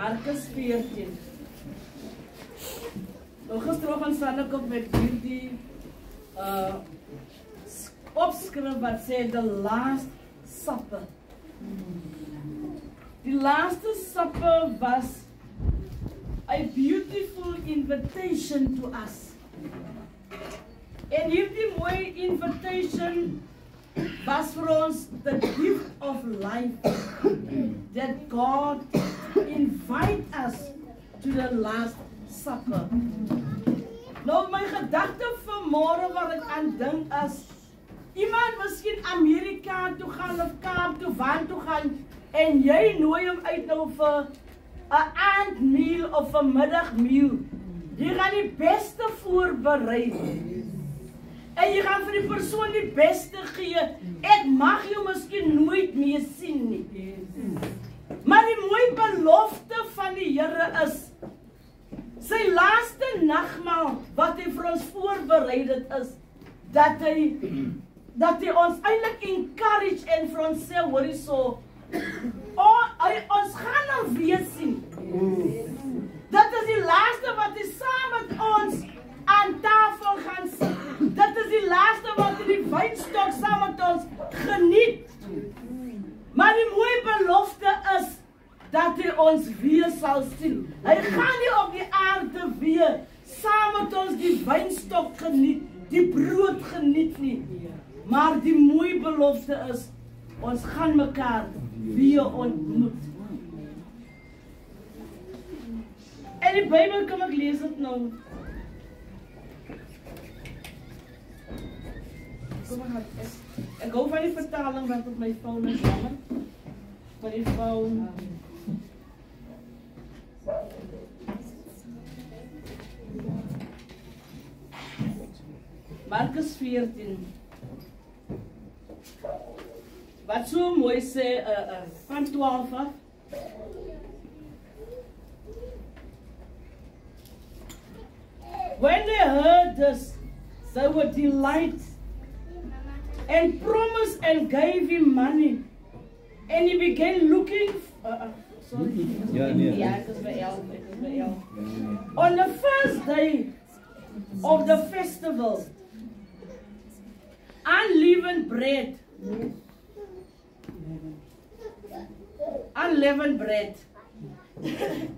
Markus 14. Gisteroggend staan ek op met hierdie opskrif wat sê the last supper. Die laaste supper was a beautiful invitation to us. En hierdie mooie invitation was vir ons the gift of life that God invite us to the last supper. Nou my gedagte vanmôre wat ek aan dink is iemand miskien Amerika toe gaan of Kaap toe waar toe gaan en jy nooi hom uit nou vir 'n aandmeal of 'n middagmeal. Jy gaan die beste voorberei. En jy gaan vir die persoon die beste gee. Ek mag jou miskien nooit meer sien nie. Maar die mooie belofte van die Here is sy laaste nagmaal wat hy vir ons voorberei het is dat hy ons eintlik encourage en vir ons sê hoorie so ons gaan nou weer sien. Dat is die laaste wat hy saam met ons aan tafel gaan sit. Dit is die laaste wat hy die wynstok saam met ons geniet. Maar die mooie belofte is dat hy ons weer sal sien. Hy gaan nie op die aarde weer saam met ons die wynstok geniet, die brood geniet nie. Maar die mooie belofte is, ons gaan mekaar weer ontmoet. En die Bybel kom ek lees dit nou. Kom maar, ek hou van die vertaling wat op my phone is jammer. Van die phone. Markus 14. Wat so mooi sê van 12 af. When they heard this, they were delighted and promised and gave him money. And he began looking. Sorry. Yeah, it was by El. On the first day of the festival, unleavened bread. Unleavened bread.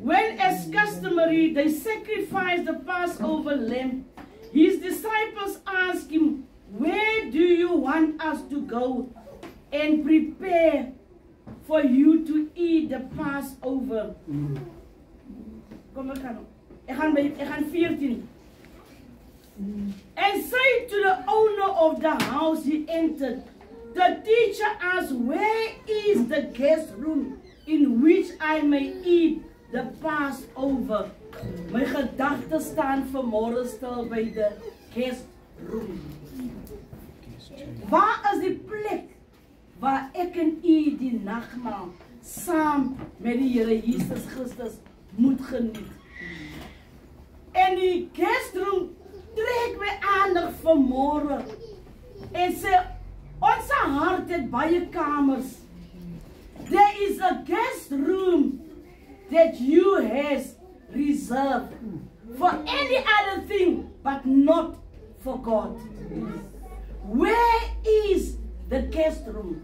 When, as customary, they sacrificed the Passover lamb, his disciples asked him, "Where do you want us to go and prepare for you to eat the Passover?" Kom ek gaan 14. And say to the owner of the house he entered, the teacher asked, "Where is the the guest room in which I may eat the Passover. My gedagtes staan vanmorgen stil by the guest room. Waar is die plek waar ek en u die nagmaal saam met die Here Jesus Christus moet geniet? En die guest room trek my aandag vanmorgen en sê, ons hart het baie kamers. There is a guest room that you has reserved for any other thing but not for God. Where is the guest room?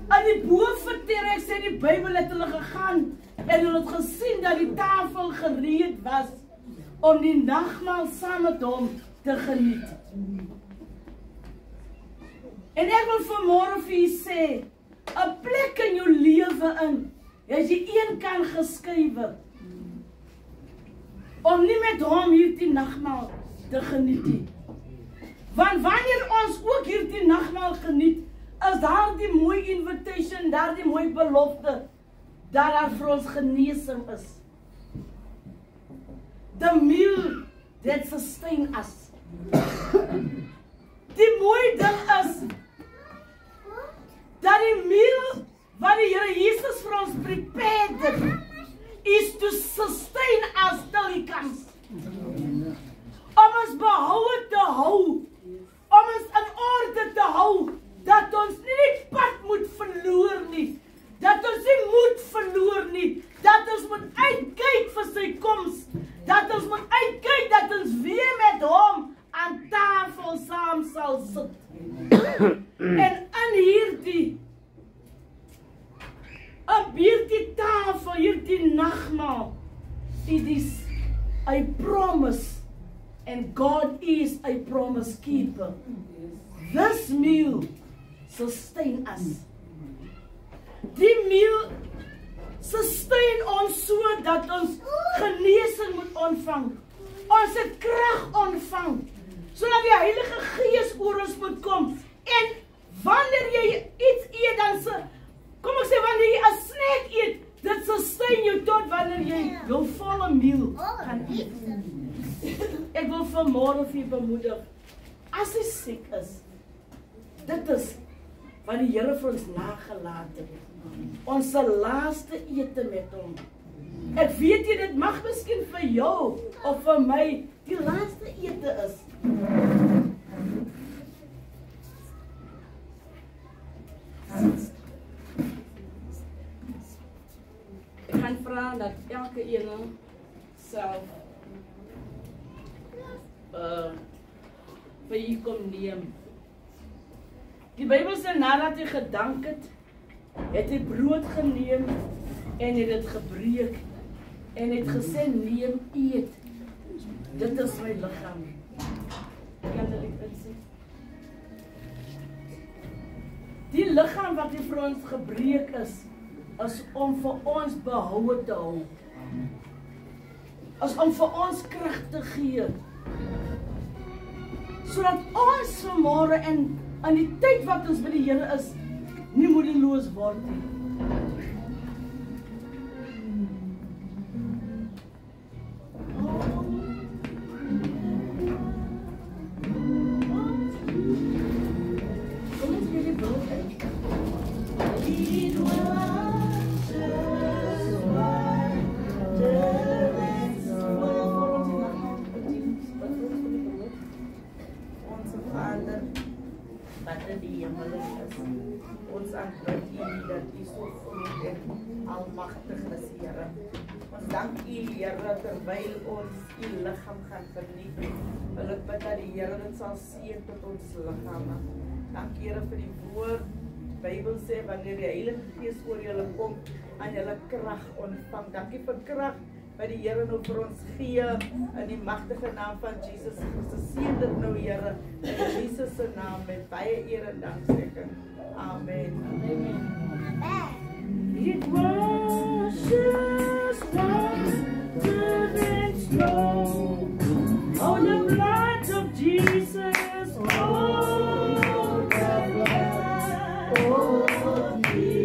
En die boventerek sê die Bybel het hulle gegaan en hulle het gesien dat die tafel gereed was om die nagmaal saam met hom te geniet. En ek wil vanmorgen vir u sê, 'n plek in jou lewe in, as jy een kan geskuiwe, om nie met hom hierdie nagmaal te geniet nie. Want wanneer ons ook hierdie nagmaal geniet, is daar die mooi invitation, daar die mooi belofte, dat daar vir ons genesing is. The meal that sustain us. Die mooi ding is, dat die meal wat die Here Jesus vir ons prepared het, is to sustain us till he comes. Om ons behoue te hou, om ons in orde te hou, dat ons nie die pad moet verloor nie, dat ons nie moed verloor nie, dat ons moet uitkyk vir sy koms, dat ons moet uitkyk dat ons weer met hom aan tafel saam sal sit. En in hierdie tafel, hierdie nagmaal, it is a promise, and God is a promise keeper. This meal sustain us. Die meal sustain ons so dat ons genesing moet ontvang. Ons het krag ontvang, sodat die Heilige Gees oor ons moet kom. En wanneer jy iets eet, dan kom ek sê, wanneer jy 'n snack eet, dit sustain jou tot wanneer jy jou volle meal gaan eet. Ek wil vanmorgen vir jou bemoedig, as jy siek is, dit is wat die Here vir ons nagelaat het. Ons laaste ete met hom. Ek weet jy, dit mag miskien vir jou of vir my die laaste ete is. Ek gaan vra dat elke ene self vir jy kom neem. Die Bybel sê, nadat hy gedank het, het hy brood geneem en het dit gebreek en het gesê, neem, eet. Dit is my liggaam. Kan dit insien? Die liggaam wat hy vir ons gebreek is om vir ons behoue te hou. Is om vir ons krag te gee. Sodat ons vanmorgen en in die tyd wat ons by die Here is, nie moedeloos word nie. Kom ons gee die brood uit. Onze Vader, wat in die hemel is, ons aanbid U dat U so groot en almagtig is, Here. Ons dank U, Here, terwyl ons U liggaam gaan verniet. Wil ek bid dat die Here dit sal seën tot ons liggame. Dank Here vir die woord. Die Bybel sê, wanneer die Heilige Gees oor julle kom, aan julle krag ontvang. Dankie vir krag wat die Here nou vir ons gee, in die magtige naam van Jesus Christus. Seën dit nou, Here, in Jesus se naam, met baie eer en danksegging. Amen. Amen. It was just water and snow, oh, the blood of Jesus, oh, the blood of Jesus.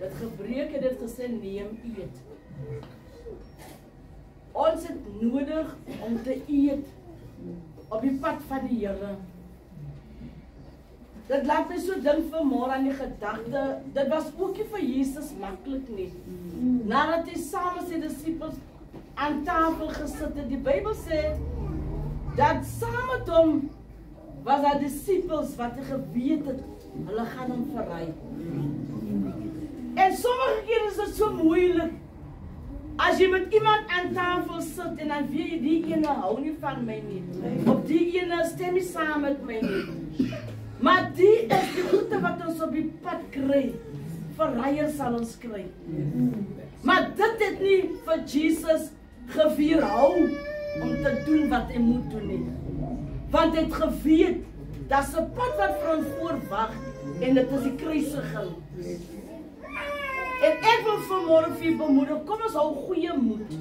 Dat gebreek het gesê neem eet. Ons het nodig om te eet op die pad van die Here. Dit laat my so dink vanmôre aan die gedagte, dit was ook nie vir Jesus maklik nie. Nadat hy saam met sy disippels aan tafel gesit het, die Bybel sê dat saam met hom was daar disippels wat geweet het hulle gaan hom verraai. En sommige keer is dit so moeilik. As jy met iemand aan tafel sit en dan weet jy die ene hou nie van my nie. Of die ene stem nie saam met my nie. Maar die is die goede wat ons op die pad kry. Verraaiers sal ons kry. Maar dit het nie vir Jesus geweerhou om te doen wat hy moet doen nie. Want hy het geweet, dat is 'n pad wat vir ons voorwag en dit is die kruisiging. En ek wil vanmôre vir bemoedig, kom ons hou goeie moed.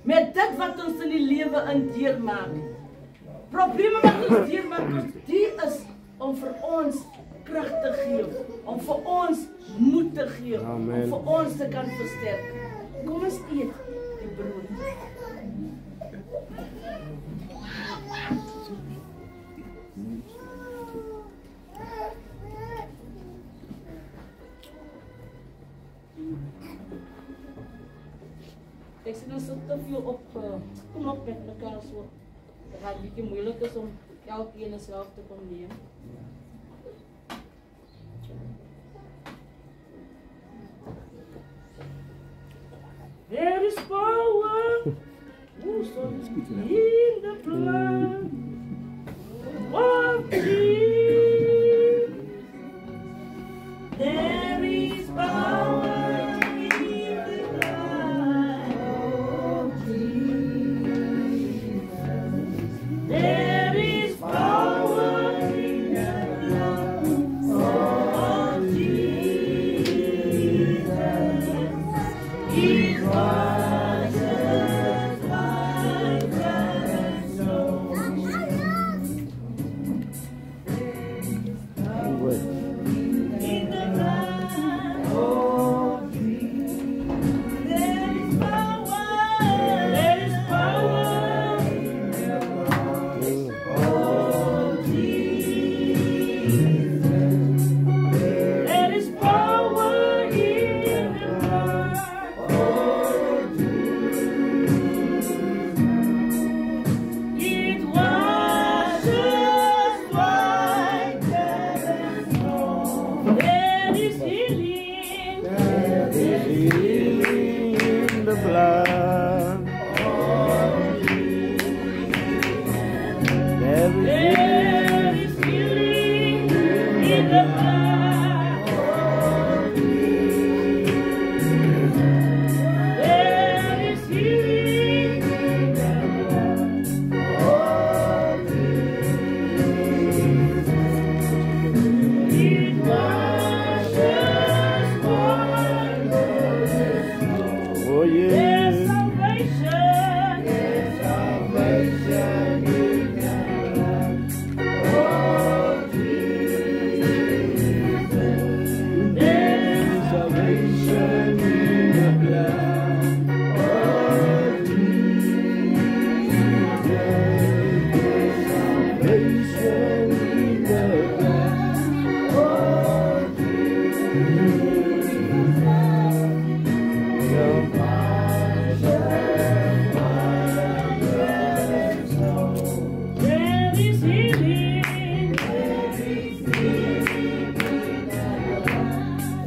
Met dit wat ons in die lewe deurmaak. Probleme wat ons deurmaak, die is om vir ons krag te gee, om vir ons moed te gee, om vir ons te kan versterk. Kom ons eet die brood. Ik zit er zo te veel op knop met elkaar zo. Het gaat een beetje moeilijk is om elke keer dezelfde te combineren. There is power in the blood of Jesus. There is power in the blood of Jesus. There is power in the blood of Jesus. It washes my soul. In the blood of Jesus. There is power. There is power in the blood of Jesus. There is power in the blood of Jesus. It washes white as snow. There is healing. There is healing in the blood. There is There is healing in the blood. There is healing in the blood. It washes white as snow. Oh There's yeah. salvation. There's salvation in the blood of Jesus. There's Salvation in the blood of Jesus. Salvation in the blood of There is healing. There is healing in the blood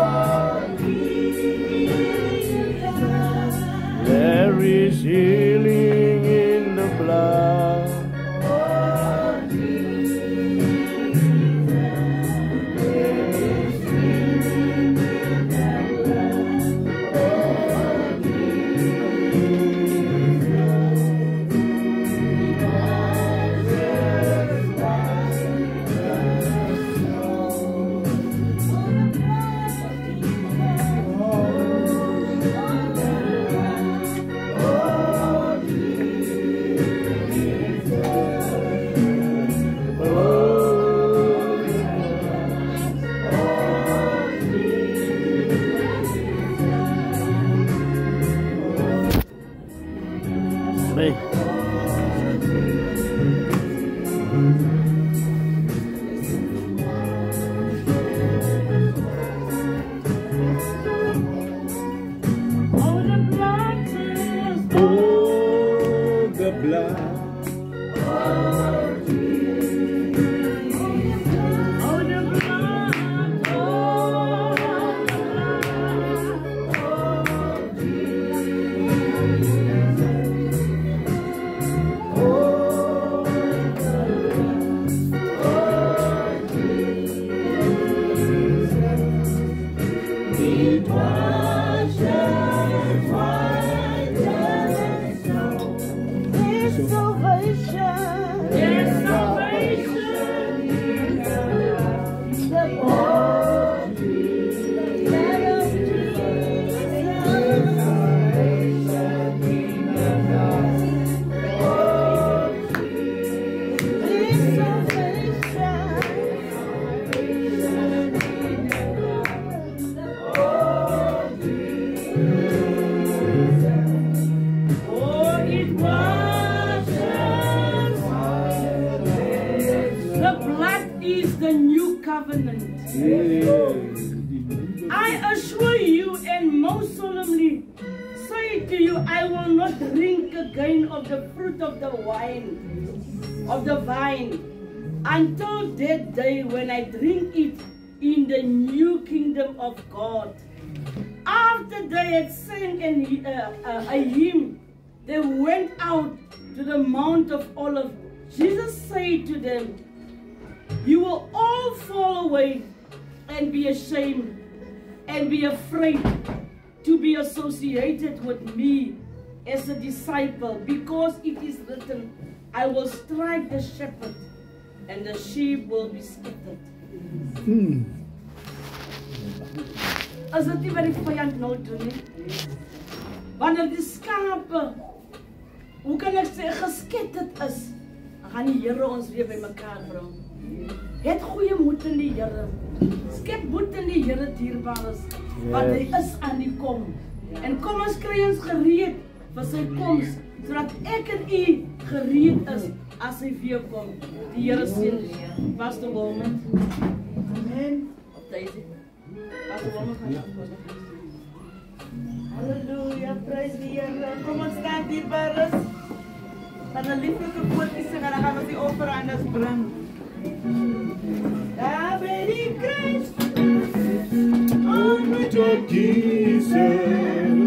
of Jesus. There is healing in the blood. of Jesus. There is healing in the blood of Hey. Oh, the blood is Oh, the blood. of Jesus. Oh, the blood, oh, the blood of Jesus. Oh, it washes white as snow. There's salvation. There's salvation in the blood of Jesus. There's salvation in the blood of Jesus. There's salvation in the blood of Oh, it washes. The blood is the new covenant. I assure you and most solemnly say to you, I will not drink again of the fruit of the vine, until that day when I drink it in the new kingdom of God. After they had sang a hymn, they went out to the Mount of Olives. Jesus said to them, you will all fall away and be ashamed and be afraid to be associated with me as a disciple, because it is written, I will strike the shepherd and the sheep will be scattered. As dit nie wat die vyand nou doen nie. Wanneer die skape, hoe kan ek sê, geskatterd is, dan gaan die Here ons weer by mekaar bring. Het goeie moed in die Here. Skep moed in die Here, dierbares, want hy is aan die kom. En kom ons kry ons gereed vir sy koms, sodat ek en u gereed is as hy weer kom. Die Here seën weer. Pastor Wilman. Amen. Op Daisy. Pastor Wilman gaan afkondig. Halleluja, prys die Here. Kom ons staan dierbares. Dan 'n lieflike woordjie sing en dan gaan ons die offerandes bring. Daar by die kruis, Met Jesus.